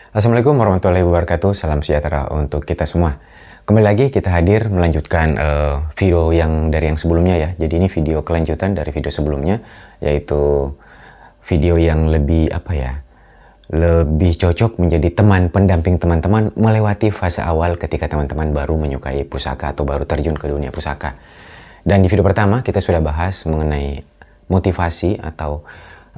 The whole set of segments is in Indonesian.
Assalamualaikum warahmatullahi wabarakatuh. Salam sejahtera untuk kita semua. Kembali lagi kita hadir melanjutkan video yang sebelumnya ya. Jadi ini video kelanjutan dari video sebelumnya, yaitu video yang lebih lebih cocok menjadi teman pendamping teman-teman melewati fase awal ketika teman-teman baru menyukai pusaka atau baru terjun ke dunia pusaka. Dan di video pertama kita sudah bahas mengenai motivasi atau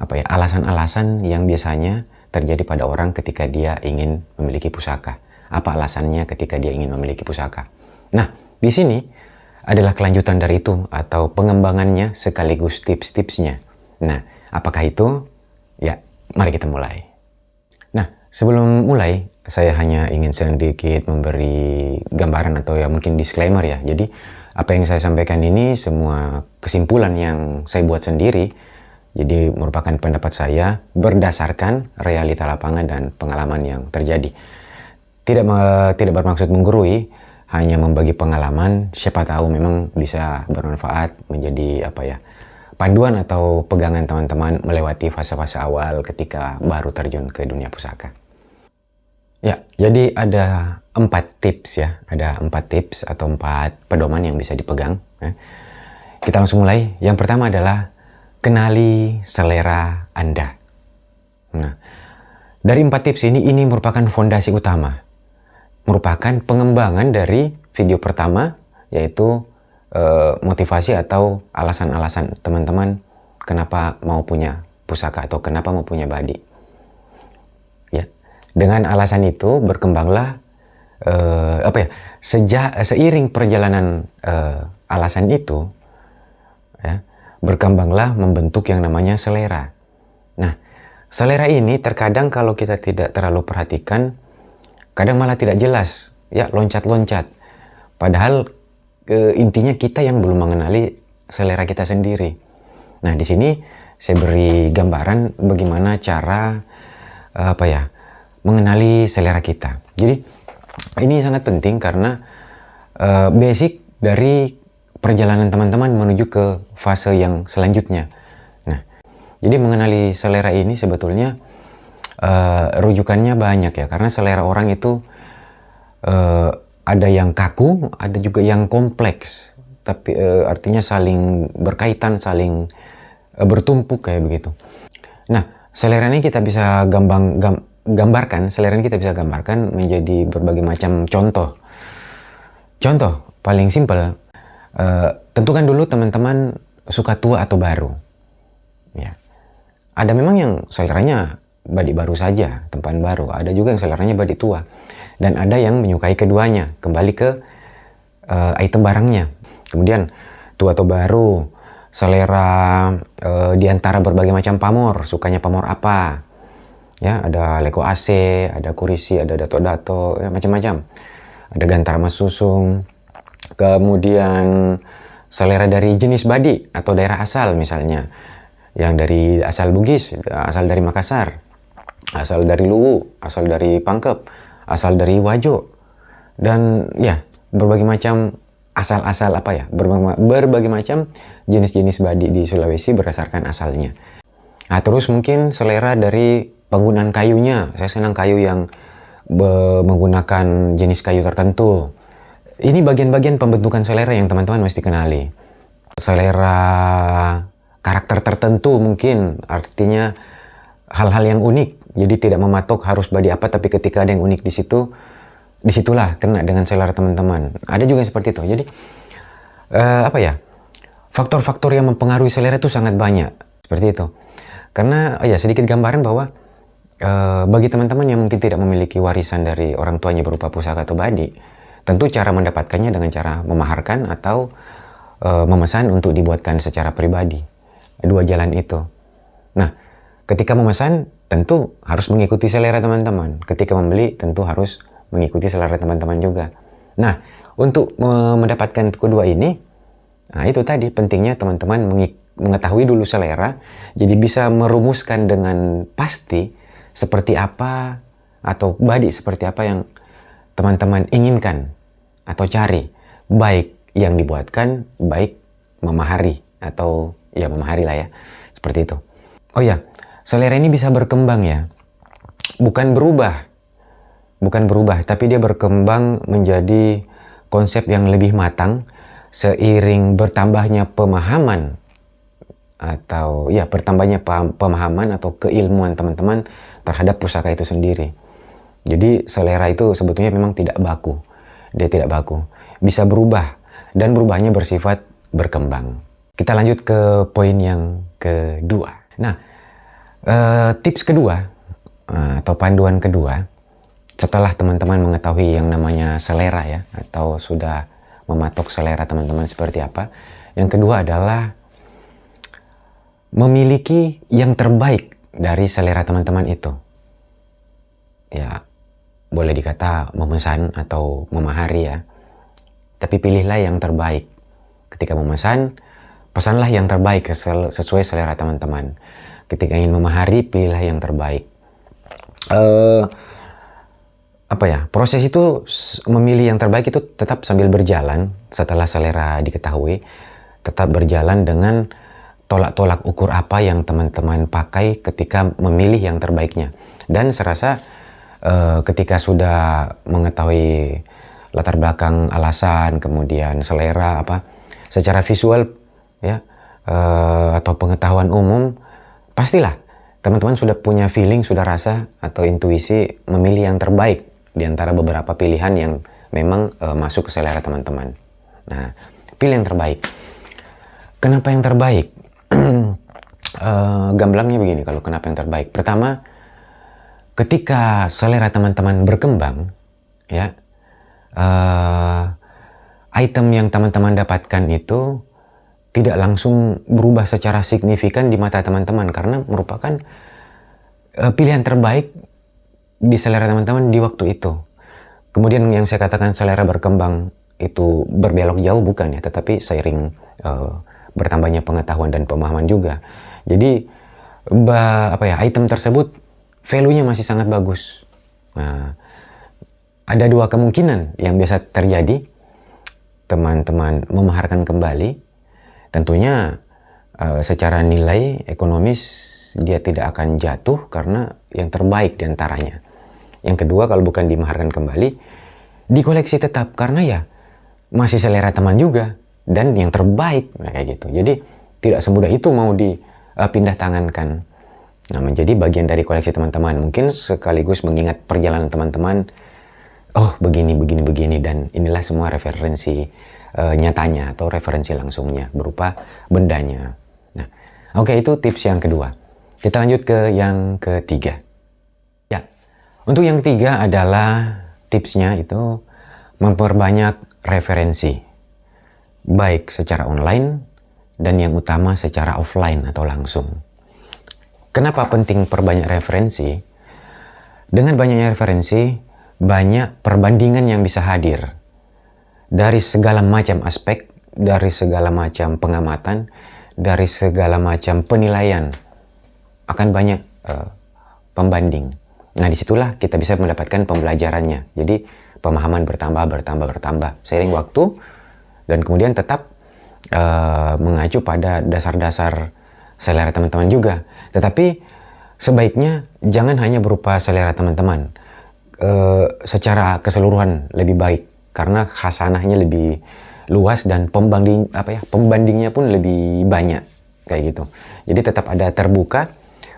alasan-alasan yang biasanya terjadi pada orang ketika dia ingin memiliki pusaka. Apa alasannya ketika dia ingin memiliki pusaka? Nah, di sini adalah kelanjutan dari itu atau pengembangannya sekaligus tips-tipsnya. Nah, apakah itu? Ya, mari kita mulai. Nah, sebelum mulai, saya hanya ingin sedikit memberi gambaran atau ya mungkin disclaimer ya. Jadi, apa yang saya sampaikan ini semua kesimpulan yang saya buat sendiri. Jadi merupakan pendapat saya berdasarkan realita lapangan dan pengalaman yang terjadi. Tidak bermaksud menggurui, hanya membagi pengalaman. Siapa tahu memang bisa bermanfaat menjadi panduan atau pegangan teman-teman melewati fase-fase awal ketika baru terjun ke dunia pusaka. Ya, jadi ada 4 tips ya. Ada 4 tips atau 4 pedoman yang bisa dipegang. Kita langsung mulai. Yang pertama adalah kenali selera Anda. Nah, dari 4 tips ini merupakan fondasi utama. Merupakan pengembangan dari video pertama, yaitu motivasi atau alasan-alasan teman-teman kenapa mau punya pusaka atau kenapa mau punya badi. Ya, dengan alasan itu berkembanglah seiring perjalanan alasan itu, ya, berkembanglah membentuk yang namanya selera. Nah, selera ini terkadang kalau kita tidak terlalu perhatikan, kadang malah tidak jelas, ya loncat-loncat. Padahal intinya kita yang belum mengenali selera kita sendiri. Nah, di sini saya beri gambaran bagaimana cara mengenali selera kita. Jadi ini sangat penting karena basic dari perjalanan teman-teman menuju ke fase yang selanjutnya. Nah, jadi mengenali selera ini sebetulnya rujukannya banyak ya, karena selera orang itu ada yang kaku, ada juga yang kompleks, tapi artinya saling berkaitan, saling bertumpuk kayak begitu. Nah, selera ini kita bisa gambarkan menjadi berbagai macam contoh. Contoh paling simpel. Tentukan dulu teman-teman suka tua atau baru. Ya. Ada memang yang seleranya badi baru saja, tempaan baru. Ada juga yang seleranya badi tua. Dan ada yang menyukai keduanya. Kembali ke item barangnya. Kemudian tua atau baru, selera di antara berbagai macam pamor. Sukanya pamor apa? Ya, ada Leko AC, ada Kurisi, ada Dato-Dato, ya, macam-macam. Ada Gantara Mas Susung. Kemudian selera dari jenis badi atau daerah asal misalnya. Yang dari asal Bugis, asal dari Makassar, asal dari Luwu, asal dari Pangkep, asal dari Wajo. Dan ya, berbagai macam asal-asal berbagai macam jenis-jenis badi di Sulawesi berdasarkan asalnya. Nah, terus mungkin selera dari penggunaan kayunya. Saya senang kayu yang menggunakan jenis kayu tertentu. Ini bagian-bagian pembentukan selera yang teman-teman mesti kenali. Selera karakter tertentu mungkin, artinya hal-hal yang unik. Jadi tidak mematok harus badi apa, tapi ketika ada yang unik disitulah kena dengan selera teman-teman. Ada juga yang seperti itu. Jadi faktor-faktor yang mempengaruhi selera itu sangat banyak. Seperti itu. Karena sedikit gambaran bahwa bagi teman-teman yang mungkin tidak memiliki warisan dari orang tuanya berupa pusaka atau badi, tentu cara mendapatkannya dengan cara memaharkan atau memesan untuk dibuatkan secara pribadi. 2 jalan itu. Nah, ketika memesan tentu harus mengikuti selera teman-teman. Ketika membeli tentu harus mengikuti selera teman-teman juga. Nah, untuk mendapatkan kedua ini, nah itu tadi pentingnya teman-teman mengetahui dulu selera. Jadi bisa merumuskan dengan pasti seperti apa atau badi seperti apa yang teman-teman inginkan atau cari, baik yang dibuatkan, baik memahari atau ya memahari lah ya, seperti itu. Oh ya, selera ini bisa berkembang ya, bukan berubah. bukan berubah, tapi dia berkembang menjadi konsep yang lebih matang seiring bertambahnya pemahaman atau ya bertambahnya pemahaman atau keilmuan teman-teman terhadap pusaka itu sendiri. Jadi selera itu sebetulnya memang tidak baku. Dia tidak baku. Bisa berubah dan berubahnya bersifat berkembang. Kita lanjut ke poin yang kedua. Nah, tips kedua atau panduan kedua setelah teman-teman mengetahui yang namanya selera ya, atau sudah mematok selera teman-teman seperti apa. Yang kedua adalah memiliki yang terbaik dari selera teman-teman itu. Ya, boleh dikata memesan atau memahari ya. Tapi pilihlah yang terbaik. Ketika memesan, pesanlah yang terbaik sesuai selera teman-teman. Ketika ingin memahari, pilihlah yang terbaik. Proses itu memilih yang terbaik itu tetap sambil berjalan setelah selera diketahui, tetap berjalan dengan tolak-tolak ukur apa yang teman-teman pakai ketika memilih yang terbaiknya. Dan serasa ketika sudah mengetahui latar belakang, alasan, kemudian selera secara visual ya, atau pengetahuan umum, pastilah teman-teman sudah punya feeling, sudah rasa atau intuisi memilih yang terbaik di antara beberapa pilihan yang memang masuk ke selera teman-teman. Nah, pilih yang terbaik. Kenapa yang terbaik? Gamblangnya begini, kalau kenapa yang terbaik. Pertama, ketika selera teman-teman berkembang, ya, item yang teman-teman dapatkan itu tidak langsung berubah secara signifikan di mata teman-teman karena merupakan pilihan terbaik di selera teman-teman di waktu itu. Kemudian yang saya katakan selera berkembang itu berbelok jauh bukan ya, tetapi seiring bertambahnya pengetahuan dan pemahaman juga. Jadi item tersebut value-nya masih sangat bagus. Nah, ada dua kemungkinan yang biasa terjadi. Teman-teman memaharkan kembali. Tentunya secara nilai ekonomis dia tidak akan jatuh karena yang terbaik diantaranya. Yang kedua, kalau bukan dimaharkan kembali, dikoleksi tetap karena ya masih selera teman juga dan yang terbaik, kayak gitu. Jadi tidak semudah itu mau dipindah tangankan. Nah, menjadi bagian dari koleksi teman-teman. Mungkin sekaligus mengingat perjalanan teman-teman. Oh, begini, dan inilah semua referensi nyatanya atau referensi langsungnya berupa bendanya. Nah, oke, itu tips yang kedua. Kita lanjut ke yang ketiga. Ya, untuk yang ketiga adalah tipsnya itu memperbanyak referensi. Baik secara online dan yang utama secara offline atau langsung. Kenapa penting perbanyak referensi? Dengan banyaknya referensi, banyak perbandingan yang bisa hadir. Dari segala macam aspek, dari segala macam pengamatan, dari segala macam penilaian. Akan banyak pembanding. Nah, disitulah kita bisa mendapatkan pembelajarannya. Jadi, pemahaman bertambah seiring waktu, dan kemudian tetap mengacu pada dasar-dasar selera teman-teman juga. Tetapi sebaiknya jangan hanya berupa selera teman-teman, secara keseluruhan lebih baik karena khasanahnya lebih luas dan pembandingnya pun lebih banyak kayak gitu. Jadi tetap ada terbuka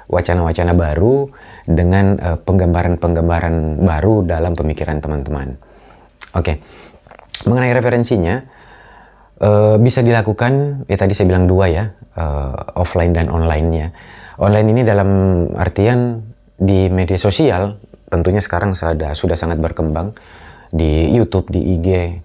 wacana-wacana baru dengan penggambaran-penggambaran baru dalam pemikiran teman-teman. Oke, mengenai referensinya, bisa dilakukan, ya tadi saya bilang dua ya, offline dan online-nya. Online ini dalam artian di media sosial, tentunya sekarang sudah sangat berkembang, di YouTube, di IG,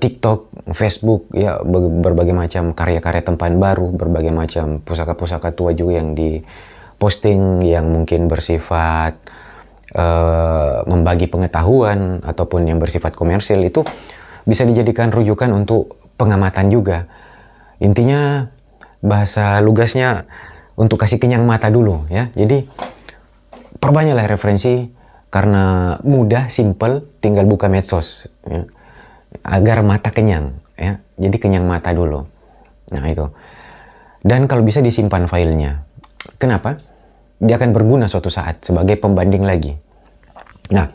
TikTok, Facebook, ya berbagai macam karya-karya tempaan baru, berbagai macam pusaka-pusaka tua juga yang diposting yang mungkin bersifat membagi pengetahuan ataupun yang bersifat komersil, itu bisa dijadikan rujukan untuk pengamatan juga. Intinya bahasa lugasnya untuk kasih kenyang mata dulu ya. Jadi perbanyaklah referensi karena mudah, simple, tinggal buka medsos ya. Agar mata kenyang ya. Jadi kenyang mata dulu. Nah, itu. Dan kalau bisa disimpan filenya. Kenapa? Dia akan berguna suatu saat sebagai pembanding lagi. Nah,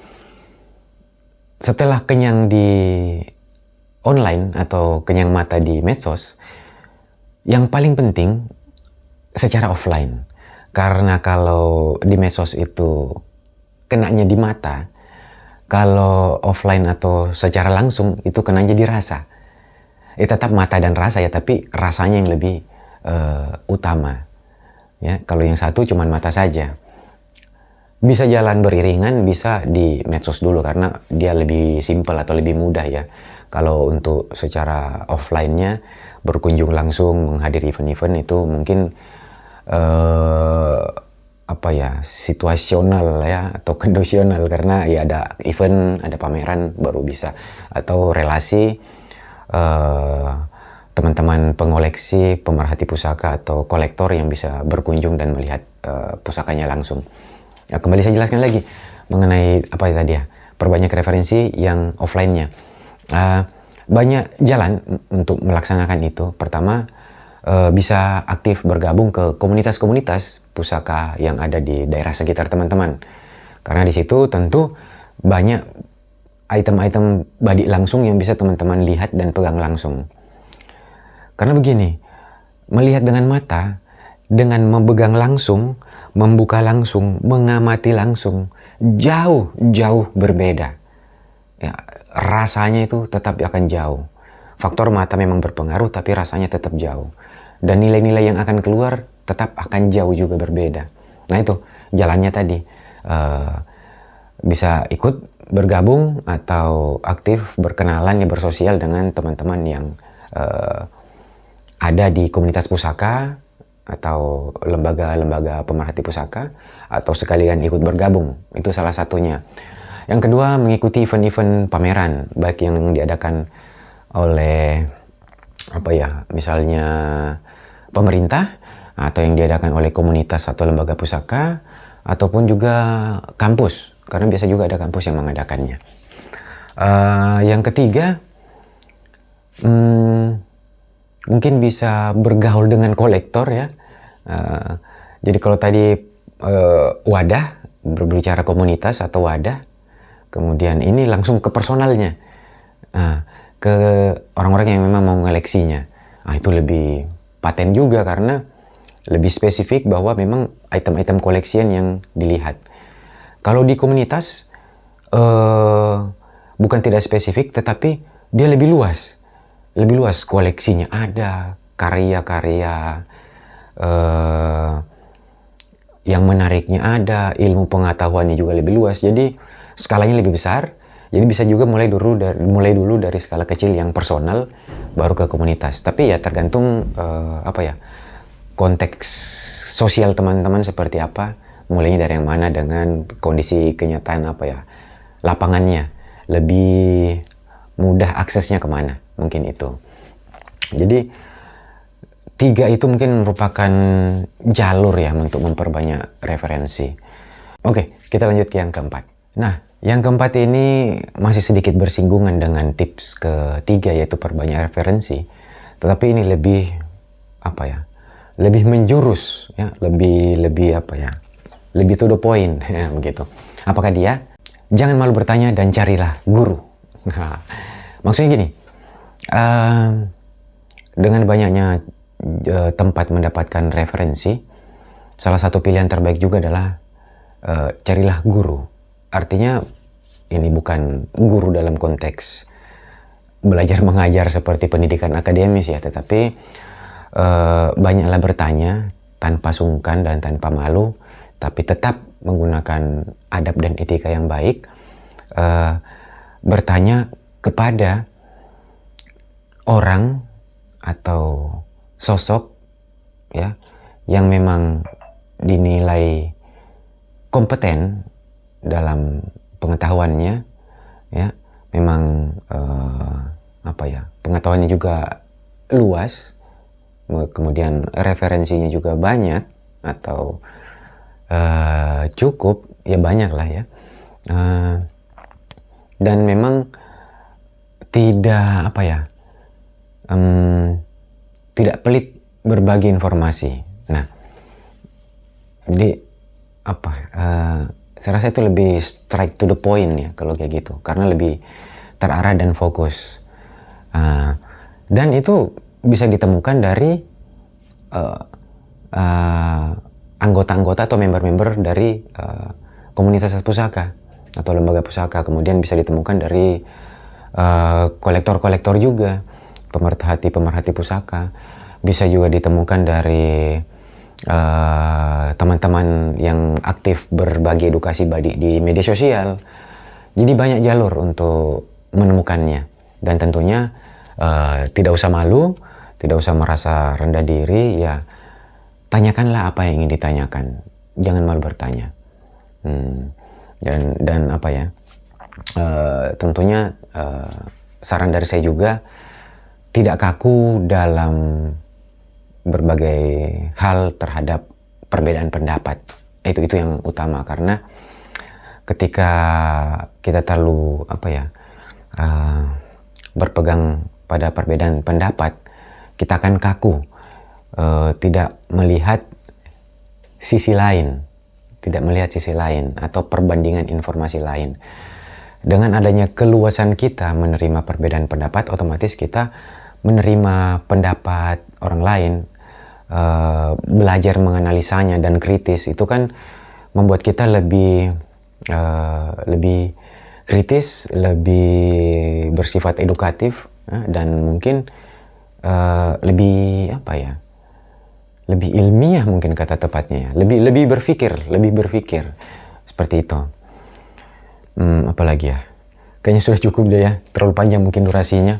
setelah kenyang di online atau kenyang mata di medsos, yang paling penting secara offline. Karena kalau di medsos itu kenanya di mata, kalau offline atau secara langsung itu kenanya di rasa. Tetap mata dan rasa ya, tapi rasanya yang lebih utama. Ya, kalau yang satu cuma mata saja. Bisa jalan beriringan, bisa di medsos dulu karena dia lebih simpel atau lebih mudah ya. Kalau untuk secara offline-nya berkunjung langsung menghadiri event-event itu mungkin situasional ya atau kondisional, karena ya ada event, ada pameran baru bisa, atau relasi teman-teman pengoleksi, pemerhati pusaka atau kolektor yang bisa berkunjung dan melihat pusakanya langsung. Ya, kembali saya jelaskan lagi mengenai apa tadi ya, perbanyak referensi yang offline-nya. Banyak jalan untuk melaksanakan itu. Pertama, bisa aktif bergabung ke komunitas-komunitas pusaka yang ada di daerah sekitar teman-teman. Karena di situ tentu banyak item-item badik langsung yang bisa teman-teman lihat dan pegang langsung. Karena begini, melihat dengan mata, dengan memegang langsung, membuka langsung, mengamati langsung, jauh berbeda. Ya, rasanya itu tetap akan jauh. Faktor mata memang berpengaruh, tapi rasanya tetap jauh. Dan nilai-nilai yang akan keluar tetap akan jauh juga berbeda. Nah itu jalannya tadi. Bisa ikut bergabung atau aktif berkenalan ya, bersosial dengan teman-teman yang ada di komunitas pusaka atau lembaga-lembaga pemerhati pusaka, atau sekalian ikut bergabung. Itu salah satunya. Yang kedua, mengikuti event-event pameran, baik yang diadakan oleh misalnya pemerintah, atau yang diadakan oleh komunitas atau lembaga pusaka, ataupun juga kampus, karena biasa juga ada kampus yang mengadakannya. Yang ketiga, mungkin bisa bergaul dengan kolektor ya. Jadi kalau tadi wadah, berbicara komunitas atau wadah, kemudian ini langsung ke personalnya, ke orang-orang yang memang mau ngeleksinya. Itu lebih paten juga karena lebih spesifik bahwa memang item-item koleksian yang dilihat. Kalau di komunitas bukan tidak spesifik, tetapi dia lebih luas. Lebih luas, koleksinya ada, karya-karya yang menariknya ada, ilmu pengetahuannya juga lebih luas. Jadi skalanya lebih besar. Jadi bisa juga mulai dulu dari skala kecil yang personal, baru ke komunitas. Tapi ya tergantung konteks sosial teman-teman seperti apa, mulainya dari yang mana, dengan kondisi kenyataan lapangannya, lebih mudah aksesnya kemana, mungkin itu. Jadi 3 itu mungkin merupakan jalur ya untuk memperbanyak referensi. Oke, kita lanjut ke yang keempat. Nah, yang keempat ini masih sedikit bersinggungan dengan tips ketiga, yaitu perbanyak referensi. Tetapi ini lebih lebih menjurus ya, lebih to the point ya, begitu. Apakah dia? Jangan malu bertanya dan carilah guru. Maksudnya gini, dengan banyaknya tempat mendapatkan referensi, salah satu pilihan terbaik juga adalah carilah guru. Artinya ini bukan guru dalam konteks belajar mengajar seperti pendidikan akademis ya, tetapi banyaklah bertanya tanpa sungkan dan tanpa malu, tapi tetap menggunakan adab dan etika yang baik. Bertanya kepada orang atau sosok ya yang memang dinilai kompeten dalam pengetahuannya ya, memang pengetahuannya juga luas, kemudian referensinya juga banyak atau cukup ya, banyak lah ya, dan memang tidak tidak pelit berbagi informasi. Nah, jadi saya rasa itu lebih straight to the point ya kalau kayak gitu, karena lebih terarah dan fokus. Dan itu bisa ditemukan dari anggota-anggota atau member-member dari komunitas pusaka atau lembaga pusaka. Kemudian bisa ditemukan dari kolektor-kolektor juga, pemerhati-pemerhati pusaka. Bisa juga ditemukan dari teman-teman yang aktif berbagi edukasi di media sosial. Jadi banyak jalur untuk menemukannya, dan tentunya tidak usah malu, tidak usah merasa rendah diri. Ya, tanyakanlah apa yang ingin ditanyakan, jangan malu bertanya. Dan apa ya, tentunya saran dari saya juga, tidak kaku dalam berbagai hal terhadap perbedaan pendapat. Itu yang utama, karena ketika kita terlalu berpegang pada perbedaan pendapat, kita akan kaku, tidak melihat sisi lain, atau perbandingan informasi lain. Dengan adanya keluasan kita menerima perbedaan pendapat, otomatis kita menerima pendapat orang lain, belajar menganalisanya dan kritis. Itu kan membuat kita lebih kritis, lebih bersifat edukatif, dan mungkin lebih lebih ilmiah mungkin kata tepatnya ya. Lebih berpikir seperti itu. Apalagi ya, kayaknya sudah cukup deh ya, terlalu panjang mungkin durasinya.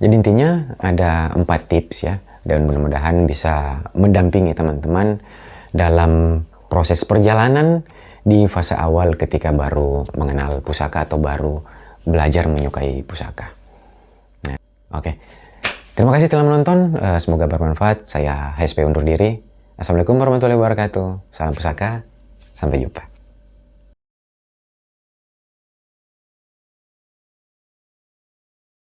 Jadi intinya ada 4 tips ya, dan mudah-mudahan bisa mendampingi teman-teman dalam proses perjalanan di fase awal ketika baru mengenal pusaka atau baru belajar menyukai pusaka. Nah, oke. Terima kasih telah menonton, semoga bermanfaat. Saya HSP undur diri. Assalamualaikum warahmatullahi wabarakatuh. Salam pusaka, sampai jumpa.